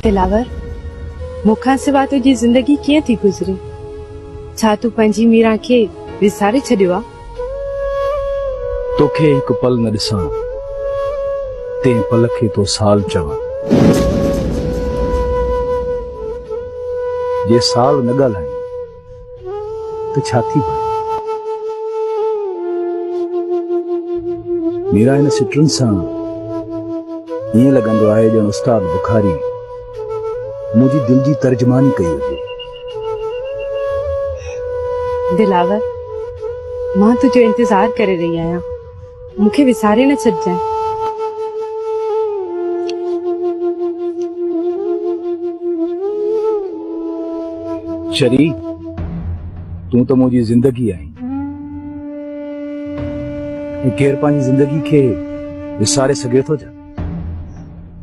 दिलावर, मुखां सिवा तुझी जिंदगी कीअं थी गुज़री? छा तूं पंहिंजी मीरा खे विसारे छॾियो आहे? तोखे हिकु पल न ॾिसां ते पल खे तो साल चवां। जे साल न ॻाल्हाई त छा थी पए? मीरा हिन सिटरुनि सां ईअं लॻंदो आहे ॼण उस्ताद बुखारी मुंहिंजी दिल जी तर्जमानी कई हुजे। दिलावर, मां तुंहिंजो इंतज़ार करे रही आहियां, मूंखे विसारे न छॾिजांइ। शरी, तूं त मुंहिंजी ज़िंदगी आहीं, केरु पंहिंजी ज़िंदगी खे विसारे सघे थो छा?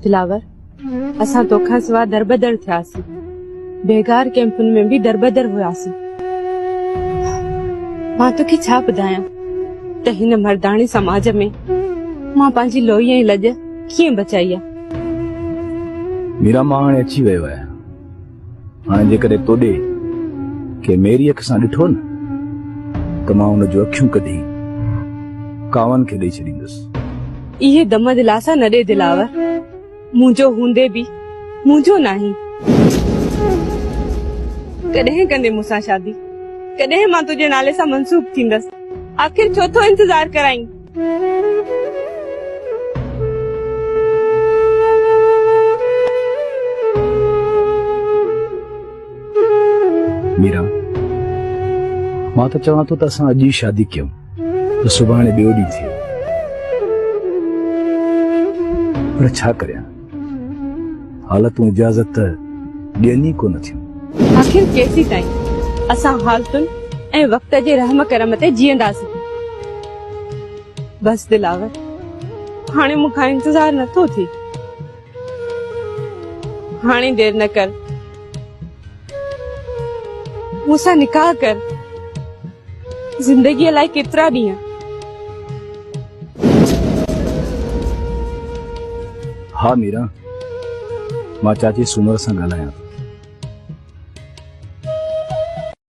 दिलावर, असां तोखां सिवा दरबदर थियासीं, बेगार कैंपुनि में बि दरबदर हुआसीं। मां तोखे छा ॿुधायां त हिन मर्दाणी समाज में मां पंहिंजी लोही ऐं लॼ कीअं बचाई आहे। मीरा, मां हाणे अची वियो आहियां। हाणे जेकॾहिं तोॾे के मेरी अख सां ॾिठो न त मां हुन जूं अखियूं कढी कावन खे ॾेई छॾींदुसि। इहे दम दिलासा न ॾे दिलावर, मुंहिंजो हूंदे बि मुंहिंजो नाहीं। कॾहिं कंदे मूंसां शादी? कॾहिं मां तुंहिंजे नाले सां मंसूब थींदसि? आखिर छो थो इंतज़ार कराईं? मीरा, मां त चवां थो त असां अॼु ई शादी कयूं त सुभाणे ॿियो ॾींहुं थिए। पर छा करियां, हालतूं इजाज़त ॾियनि ई कोन थियूं। आखिर केसी ताईं असां हालतुनि ऐं वक्त जे रहम करम ते जीअंदासीं? बस दिलावर, हाणे मूंखां इंतज़ार नथो थिए। हाणे देर न कर, मूंसां निकाह कर। ज़िंदगीअ लाइ केतिरा ॾींहं? हा मीरा, मां चाची सूमर सां ॻाल्हायां थो।